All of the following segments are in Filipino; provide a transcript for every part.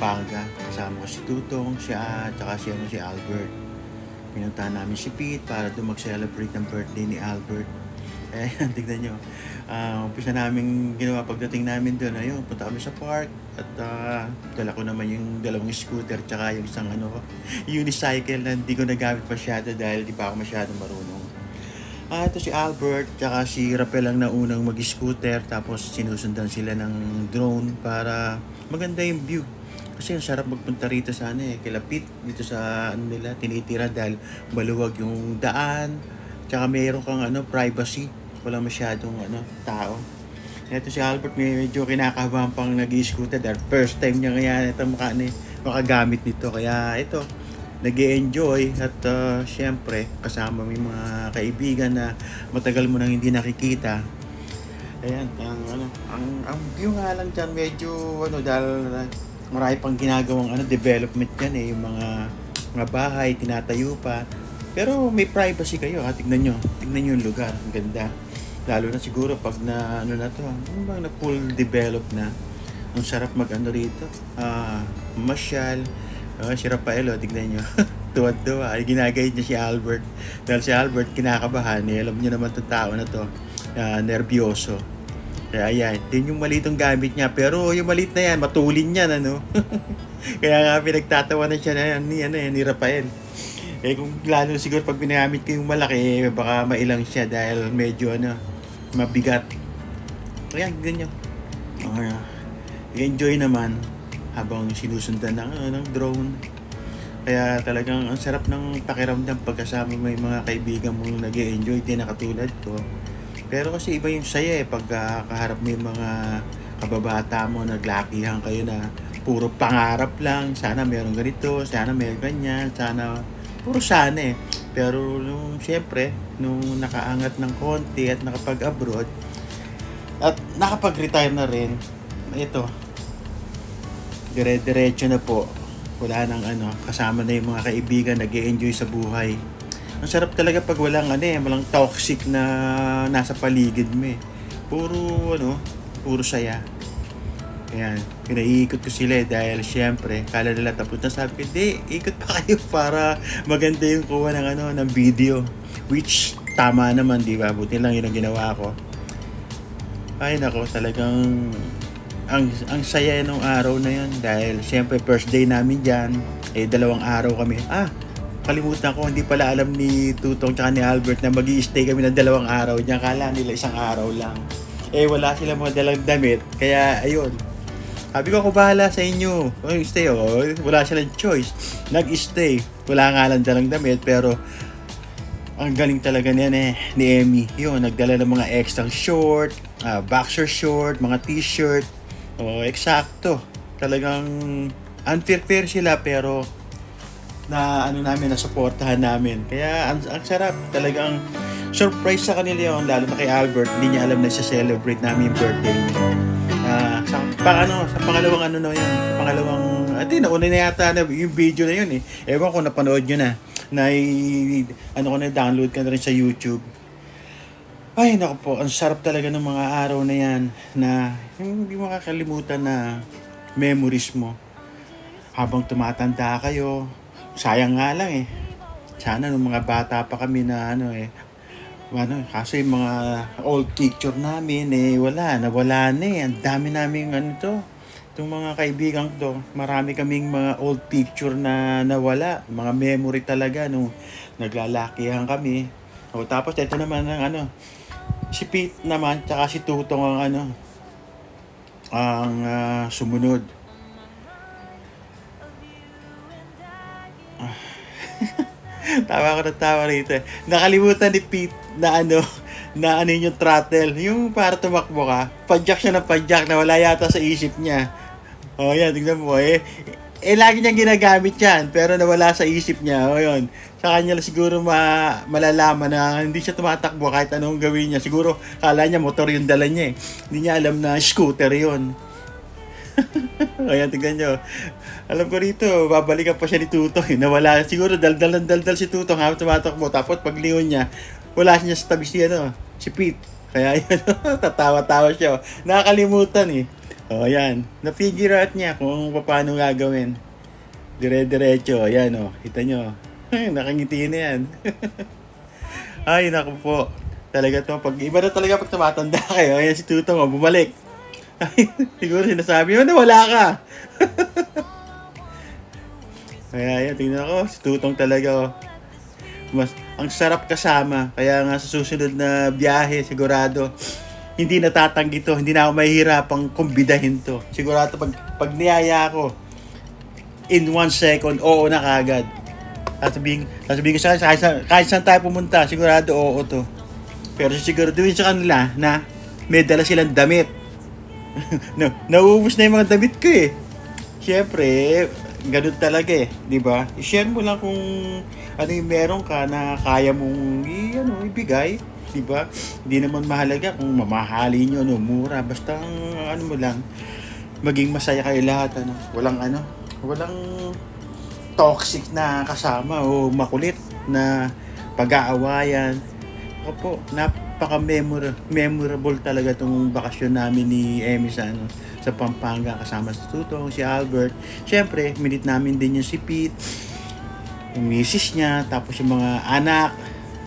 Pampanga. Kasama ko si Tutong, siya, tsaka si Albert. Pinuntahan namin si Pete para doon mag-celebrate ng birthday ni Albert. Eh, tignan nyo. Umpisa namin ginawa pagdating namin doon. Ayun, punta kami sa park. At dala ko naman yung dalawang scooter tsaka yung isang unicycle na hindi ko nagamit masyado dahil di pa ako masyado marunong. Ito si Albert, tsaka si Rapel ang naunang mag-scooter, tapos sinusundan sila ng drone para maganda yung view. Kasi ang sarap magpunta rito sa kila Pete, dito sa nila, tinitira dahil maluwag yung daan, tsaka mayroon kang privacy, wala masyadong tao. Ito si Albert, medyo kinakabahan pang nag-scooter dahil first time niya ngayon ito makagamit nito, kaya ito nag-enjoy at syempre kasama mo yung mga kaibigan na matagal mo nang hindi nakikita. Ayan, ang view nga lang dyan medyo dahil marami pang ginagawang development yan yung mga bahay tinatayo pa, pero may privacy kayo tignan nyo yung lugar, ang ganda, lalo na siguro pag na na to, bang na full develop na, ang sarap rito, masyal. Si Rafael, tignan nyo. Tuwad-tuwa. Ay, ginagayad niya si Albert. Dahil si Albert, kinakabahan. Alam niyo naman itong tao na to. Nervyoso. Kaya ayan. Din yung malitong gamit niya. Pero yung malit na yan, matulin yan, Kaya nga, pinagtatawa na siya ni Rafael. Kung lalo siguro pag pinagamit ko yung malaki, baka mailang siya dahil medyo, mabigat. Kaya, ganyan. I-enjoy naman habang sinusundan ng drone. Kaya talagang ang sarap ng pakiramdam pagkasama mo yung mga kaibigan mong nag-e-enjoy din na katulad ko. Pero kasi iba yung saya pag kaharap mo yung mga kababata mo, naglakihan kayo na puro pangarap lang, sana meron ganito, sana meron ganyan, sana puro sana Pero siyempre nung nakaangat ng konti at nakapag-abroad at nakapag-retire na rin, ito dire-diretso na po, wala nang kasama na yung mga kaibigan, nag-e-enjoy sa buhay. Ang sarap talaga pag walang walang toxic na nasa paligid mo puro saya. Ayan, pinaiikot ko sila dahil syempre kala nila tapos na, sabi ko hindi, ikot pa kayo para maganda yung kuha ng video, which tama naman, di ba? Buti lang yun ang ginawa ko. Ay nako, talagang ang saya nung araw na yun dahil siyempre first day namin dyan, 2 araw kami. Kalimutan ko, hindi pala alam ni Tutong tsaka ni Albert na mag-i-stay kami ng 2 araw dyan. Kala nila 1 araw lang. Wala sila mga dalang damit, kaya ayun. Sabi ko, ako bahala sa inyo. Stay wala silang choice. Nag-stay. Wala nga lang dalang damit, pero ang galing talaga niyan ni Emmy. Yun, nagdala ng mga extra short, boxer short, mga t-shirt. Eksakto. Talagang unfair sila pero namin, nasuportahan namin. Kaya ang sarap. Talagang surprise sa kanila yun, lalo na kay Albert. Hindi niya alam na celebrate namin yung birthday niya. Sa pangalawang Sa pangalawang, nauna na yata na yung video na yun Ewan ko, napanood nyo na. Download ka na rin sa YouTube. Ay, naku po, ang sarap talaga ng mga araw na yan na hindi makakalimutan na memories mo. Habang tumatanda kayo, sayang nga lang Sana nung mga bata pa kami na kasi yung mga old picture namin nawala na Ang dami namin itong mga kaibigan to, marami kaming mga old picture na nawala, mga memory talaga nung naglalakihan kami. Tapos ito naman ng si Pete naman tsaka si Tutong ang sumunod. Tawa rito Nakalimutan ni Pete na yung throttle, yung para tumakbo ka, padjak siya ng padjak na wala yata sa isip niya. Yan, tignan mo lagi niyang ginagamit yan, pero nawala sa isip niya. Yun. Sa kanya siguro malalaman na hindi siya tumatakbo kahit anong gawin niya. Siguro kala niya motor yung dala niya Hindi niya alam na scooter yun. Ayan, tignan nyo. Alam ko rito, babalikan pa siya ni Tutong Nawala, siguro daldal si Tutong habang tumatakbo. Tapos paglingon niya, wala siya sa tabi si Pete. Kaya yun, tatawa-tawa siya. Nakakalimutan O, yan. Na-figure out niya kung paano gagawin. Dire-diretso. Ayan, o. Kita nyo. Nakangiti na yan. Ay, naku po. Talaga to. Iba na talaga pag tumatanda kayo. Ayan si Tutong, o. Bumalik. Ay, siguro sinasabi mo na wala ka. Kaya yan, tingnan ko. Si Tutong talaga, o. Ang sarap kasama. Kaya nga sa susunod na biyahe, sigurado, hindi natatanggi to. Hindi na ako mahihirapang kumbidahin to. Sigurado pag niyaya ko, in 1 second, oo na kagad. Sasabihin ko sa kahit saan tayo pumunta, sigurado oo to. Pero siguraduhin sa kanila na may dala silang damit. Nauubos na yung mga damit ko eh. Siyempre, ganun talaga eh, di ba? I-share mo lang kung ano yung meron ka na kaya mong ibigay, di ba? Hindi naman mahalaga kung mamahalin nyo, mura. Basta ano mo lang, maging masaya kayo lahat, walang toxic na kasama o makulit na pag-aawayan. Ako po, memorable talaga tong bakasyon namin ni Emmy sa Pampanga kasama si Tutong, si Albert. Siyempre, minute namin din yung si Pete, yung misis niya, tapos yung mga anak.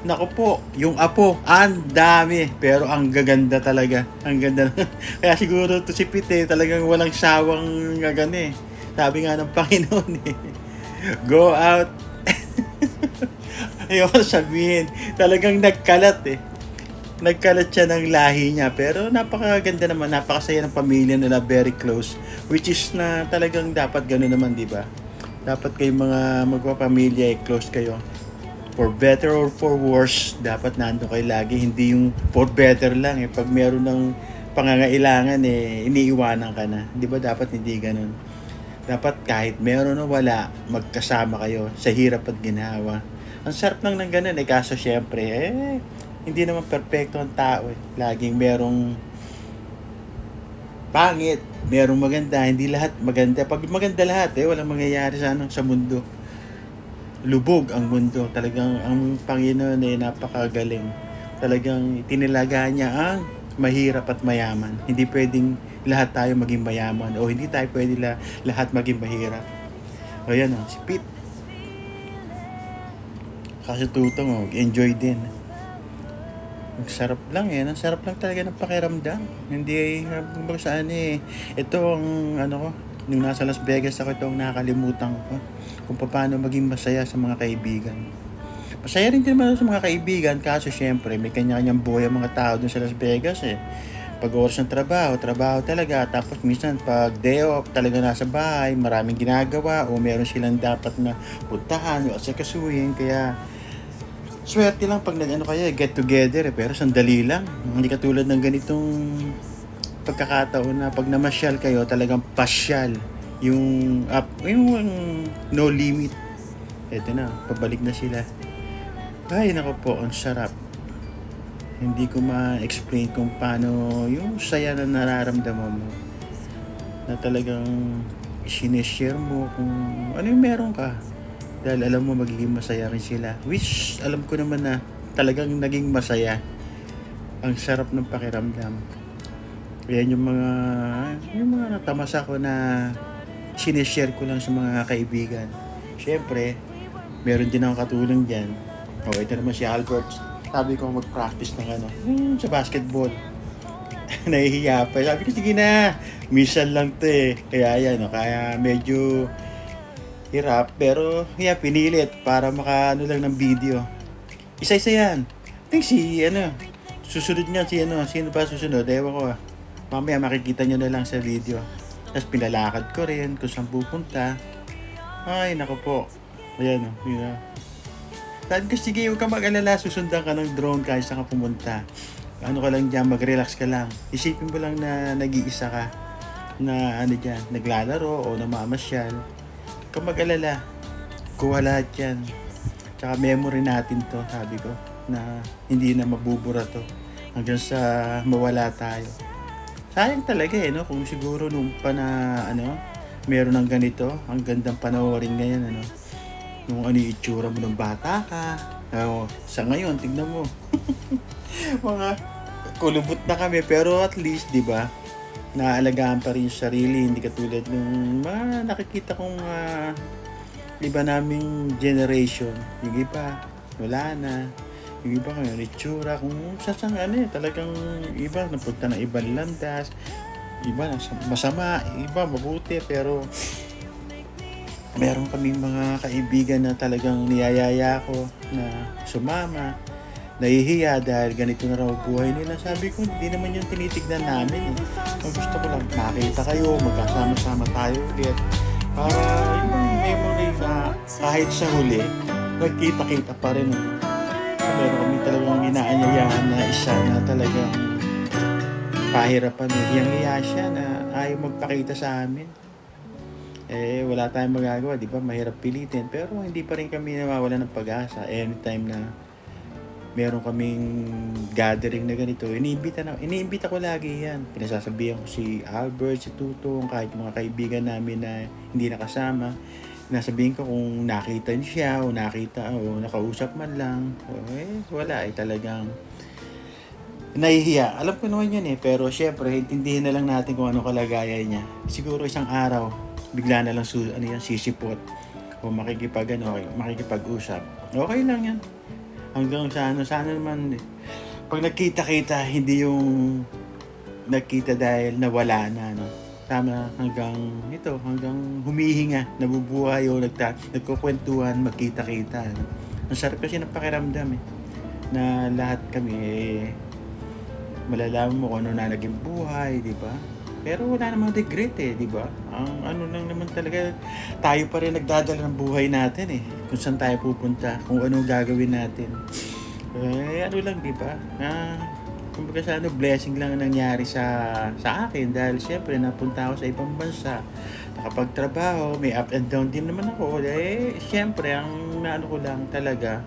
Nako po, yung apo, ang dami. Pero ang gaganda talaga. Ang ganda. Kaya siguro to si Pete talagang walang sawang sabi nga ng Panginoon go out. Ayoko sabihin. Talagang nagkalat siya ng lahi niya, pero napakaganda naman, napakasaya ng pamilya nila, very close, which is na talagang dapat gano'n naman, di ba? Dapat kayong mga magpapamilya close kayo, for better or for worse, dapat nandun kayo lagi, hindi yung for better lang pag meron ng pangangailangan iniiwanan ka na, di ba? Dapat hindi gano'n. Dapat kahit meron o wala, magkasama kayo sa hirap at ginhawa. Ang sarap lang ng ganun kaso syempre hindi naman perfecto ang tao Laging merong pangit, merong maganda, hindi lahat maganda. Pag maganda lahat walang mangyayari sa mundo. Lubog ang mundo. Talagang ang Panginoon napakagaling. Talagang itinilaga niya ang mahirap at mayaman. Hindi pwedeng lahat tayo maging mayaman o hindi tayo pwede lahat maging mahirap. O yan si Pete. Kasi Tutong enjoy din. Ang sarap lang ang sarap lang talaga ng pakiramdam. Hindi saan ito ang ko, nung nasa Las Vegas ako, ito ang nakakalimutan ko kung paano maging masaya sa mga kaibigan. Masaya rin din naman sa mga kaibigan, kaso syempre may kanya-kanyang buhay ang mga tao dun sa Las Vegas Pag oras ng trabaho talaga. Tapos minsan pag day off, talaga nasa bahay, maraming ginagawa o meron silang dapat na puntahan o asikasuhin. Kaya swerte lang pag kayo, get together pero sandali lang. Hindi katulad ng ganitong pagkakataon na pag namasyal kayo, talagang pasyal. Yung no limit. Eto na, pabalik na sila. Ay, nako po, ang sarap. Hindi ko ma-explain kung paano yung saya na nararamdaman mo. Na talagang sineshare mo kung ano yung meron ka. Dahil alam mo magiging masaya rin sila. Which alam ko naman na talagang naging masaya. Ang sarap ng pakiramdam. Yan yung mga natamasa ko na sineshare ko lang sa mga kaibigan. Siyempre, meron din akong katulong dyan. Ito naman si Albert. Sabi ko mag-practice ng sa basketball. Nahihiya pa. Sabi ko, sige na. Minsan lang to Kaya yan, kaya medyo hirap, pero pinilit para makaano lang ng video. Isa-isa yan. I think susunod niya sino ba susunod? Ewan ko Mamaya makikita nyo na lang sa video. Tapos pinalakad ko rin kung saan pupunta. Ay, nako po. Ayan Sabi ko, sige, huwag ka mag-alala, susundan ka ng drone kahit saan ka pumunta. Ka lang dyan, mag-relax ka lang. Isipin mo lang na nag-iisa ka na naglalaro o namamasyal. Kung mag-alala, kuha lahat yan. Tsaka memory natin to, sabi ko, na hindi na mabubura to hanggang sa mawala tayo. Sayang talaga kung siguro nung meron ng ganito, ang gandang panoorin ngayon, nung yung itsura mo ng bata ka. Sa ngayon, tignan mo. Mga kulubot na kami, pero at least, di ba, naaalagaan pa rin yung sarili, hindi katulad nung nakikita kong iba naming generation. Yung iba, wala na. Yung iba ngayon, itsura, kung sasang talagang iba, napunta ng ibang landas, iba masama, iba mabuti, pero meron kaming mga kaibigan na talagang niyayaya ko na sumama, nahihiya dahil ganito na raw buhay nila. Sabi ko, hindi naman yung tinitignan namin. Ang gusto ko lang, makita kayo, magkasama-sama tayo ulit. Para yung memory na kahit sa huli, nagkita-kita pa rin. So, meron kami talagang inaanyayahan na isa na talagang pahirapan. Hiyang-hiya siya na ayaw magpakita sa amin. Wala tayong magagawa, di ba? Mahirap pilitin. Pero hindi pa rin kami nawawala ng pag-asa. Anytime na meron kaming gathering na ganito, iniimbita ko lagi yan. Pinasasabihan ko si Albert, si Tutong, kahit mga kaibigan namin na hindi nakasama. Nasabihin ko kung nakita niyo siya o nakausap man lang. Wala talagang nahihiya. Alam ko naman yun pero syempre, intindihin na lang natin kung ano kalagayan niya. Siguro isang araw, bigla na lang sisipot o makikipag-usap. Okay lang yan. Hanggang sana naman, pag nagkita-kita, hindi yung nagkita dahil nawala na, no? Tama, hanggang humihinga, nabubuhay o nagkukwentuhan, magkita-kita, no? Ang sarap kasi ng pakiramdam, na lahat kami, malalaman mo kung ano na naging buhay, di ba? Pero wala namang regret di ba? Ang lang naman talaga, tayo pa rin nagdadala ng buhay natin kung saan tayo pupunta, kung ano gagawin natin. Lang di ba? Kumbaga blessing lang ang nangyari sa akin dahil siyempre napunta ako sa ibang bansa, nakapagtrabaho, may up and down din naman ako. Siyempre ang ko lang talaga,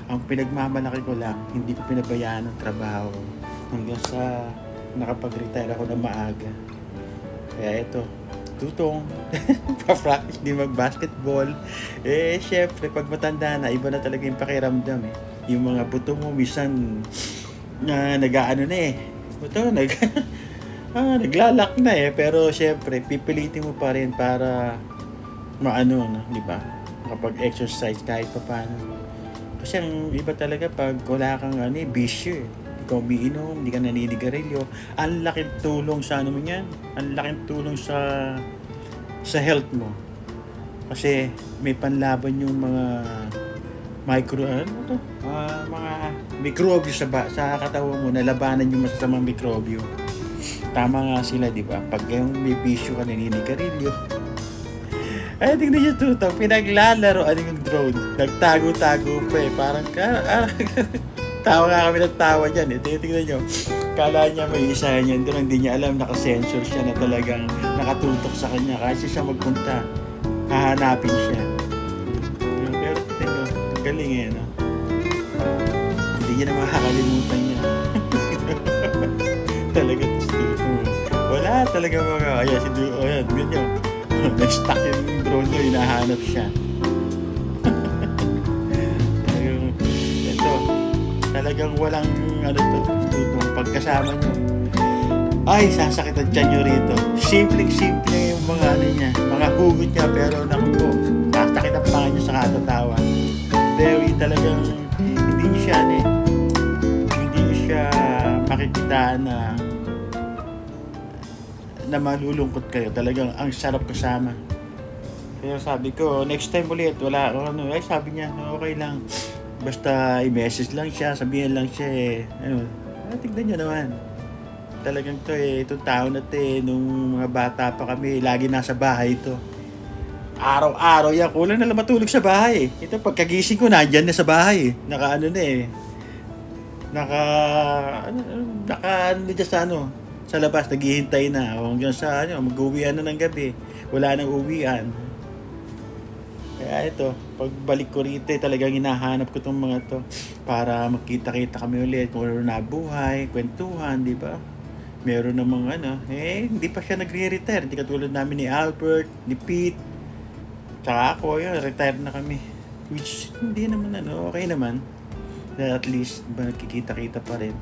ang pinagmamalaki ko lang, hindi ko pinabayaan ang trabaho hanggang sa nakapag-retire ako na maaga. Kaya ito, Tutong, pa-practice din mag-basketball. Syempre, pag matanda na, iba na talaga yung pakiramdam Yung mga buto mo, minsan, nag-aano na Buto, naglalak na pero syempre, pipilitin mo pa rin para di ba? Kapag-exercise kahit pa paano. Kasi ang iba talaga pag wala kang bisyo ikaw umiinom, hindi ka naninigarilyo, ang laking tulong sa yan. Ang laking tulong sa health mo. Kasi may panlaban yung mga mga mikrobyo sa katawan mo, nalabanan yung masasamang mikrobyo. Tama nga sila, di ba? Pag yung may bisyo ka, naninigarilyo. Tingnan nyo Tutong, pinaglalaro yung drone. Nagtago-tago pa parang tawa nga kami ng tawa dyan Tingnan nyo, kala niya may isa niya, hindi niya alam, nakasensor siya na talagang nakatutok sa kanya. Kasi siya magpunta, hahanapin siya. Pero tingnan nyo, galing no? Hindi niya na makakalimutan niya. Talaga Tutong. Wala talaga si Tutong. Tingnan nyo, nag-stuck yung drone niya, hinahanap siya. Talagang walang Tutong pagkasama nyo. Ay, sasakit ang tiyan nyo rito. Simpleng-simple yung mga niya, mga hugot niya, pero naku po, sasakit ang panga nyo sa katatawa. Very talagang, hindi nyo siya makikita na malulungkot kayo. Talagang ang sarap kasama. Kaya sabi ko, next time ulit, wala sabi niya, okay lang. Basta i-message lang siya, sabihin lang siya tignan nyo naman. Talagang itong tao na nung mga bata pa kami, lagi nasa bahay ito. Araw-araw yan, kulang na lang matulog sa bahay. Ito, pagkagising ko, nandyan na sa bahay. Naka sa labas, naghihintay na. Hanggang sa mag-uwian na ng gabi. Wala nang uwian. Kaya ito, pagbalik ko rito, talagang hinahanap ko itong mga to para magkita-kita kami ulit kung ano na buhay, kwentuhan, di ba? Meron namang hindi pa siya nagre-retire. Hindi katulad namin ni Albert, ni Pete, tsaka ako, retire na kami. Which, hindi naman okay naman. At least, nagkikita-kita pa rin.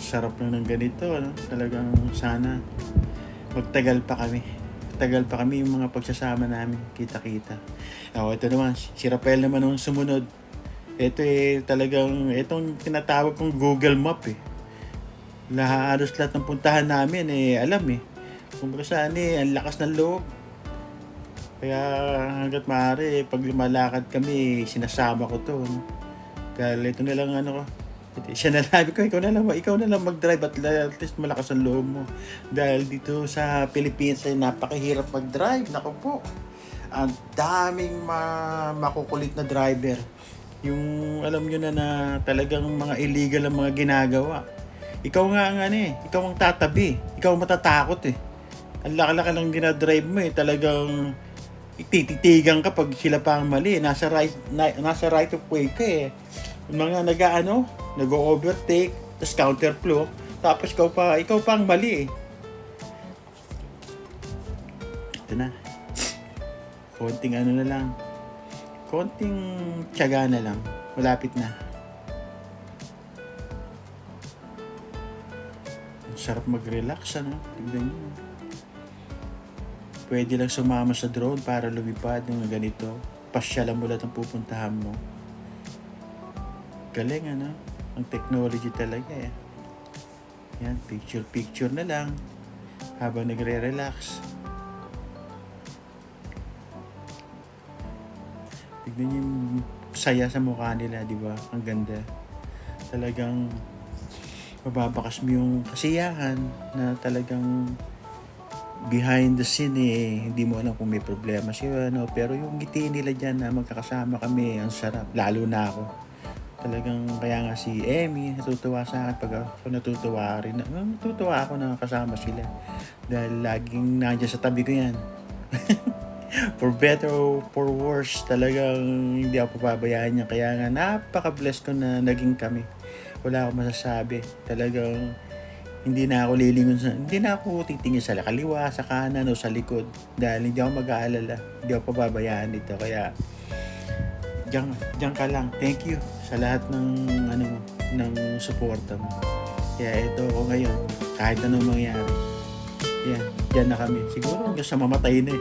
sarap lang ng ganito, ano? Talagang sana magtagal pa kami. Tagal pa kami yung mga pagsasama namin, kita-kita. Ito naman, si Rafael naman ang sumunod. Ito talagang, itong tinatawag kong Google Map halos lahat ng puntahan namin alam kung saan ang lakas ng loob. Kaya hanggat maaari, pag lumalakad kami, sinasama ko to. No? Dahil ito na lang ko. Siya na lang ko, ikaw na lang mag-drive at least malakas ang loob mo. Dahil dito sa Pilipinas ay napakahirap mag-drive. Naku po. Ang daming makukulit na driver. Yung alam nyo na talagang mga illegal ang mga ginagawa. Ikaw nga ang ikaw ang tatabi. Ikaw ang matatakot Ang laki-laki lang dinadrive mo talagang tititigan ka pag sila pa ang mali. Nasa right of way ka Yung mga nag-overtake, tapos counterflow, tapos ikaw pa ang mali Ito na. Konting na lang. Konting tiyaga na lang. Malapit na. Ang sarap mag-relax, Tignan nyo. Pwede lang sumama sa drone para lumipad ng ganito. Pasyalan mo lahat ang pupuntahan mo. Galing, Ang technology talaga, Yan, picture na lang habang nagre-relax. Tignan niyo yung saya sa mukha nila, di ba? Ang ganda. Talagang mababakas mo yung kasiyahan na talagang behind the scene hindi mo alam kung may problema siya, pero yung ngiti nila dyan na magkakasama kami, ang sarap. Lalo na ako. Talagang kaya nga si Emmy natutuwa sa akin pag ako natutuwa rin. Natutuwa ako na kasama sila dahil laging nandiyan sa tabi ko yan. For better or for worse, talagang hindi ako pababayaan niya. Kaya nga napaka-blessed ko na naging kami. Wala akong masasabi. Talagang hindi na ako titingin sa kaliwa, sa kanan o sa likod dahil hindi ako mag-aalala. Hindi ako pababayaan dito. Kaya diyan ka lang. Thank you sa lahat ng ng suporta mo. Kaya ito ako ngayon, kahit anong mangyari. Yan, diyan na kami. Siguro hanggang sa mamatay na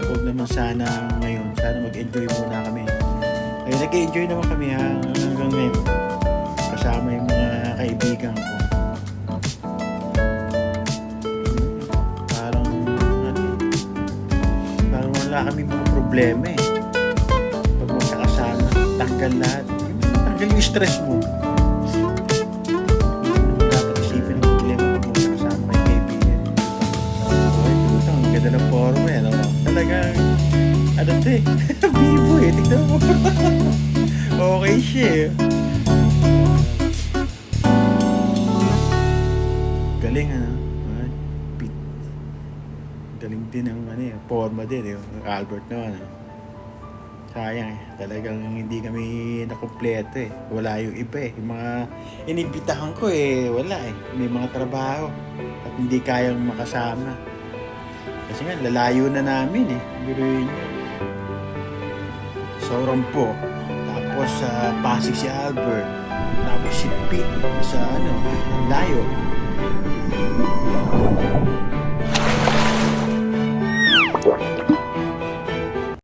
Huwag naman sana ngayon. Sana mag-enjoy muna kami. Kaya nag-enjoy naman kami hanggang ngayon. Kasama yung mga kaibigan ko. Parang wala kami mga problema Pag magkakasama, tanggal lahat. Tanggal yung stress mo. Dapat isipin ang problema pag magkakasama kay kaibigan. Ang ganda ng forma talagang bibo tignan mo. Okay siya galing galing din ang forma din Albert naman sayang talagang hindi kami nakumpleto wala yung iba yung mga inibitahan ko wala may mga trabaho at hindi kayang makasama kasi nga lalayo na namin biruin nyo Sorampo tapos sa Pasig si Albert tapos si Pete sa layo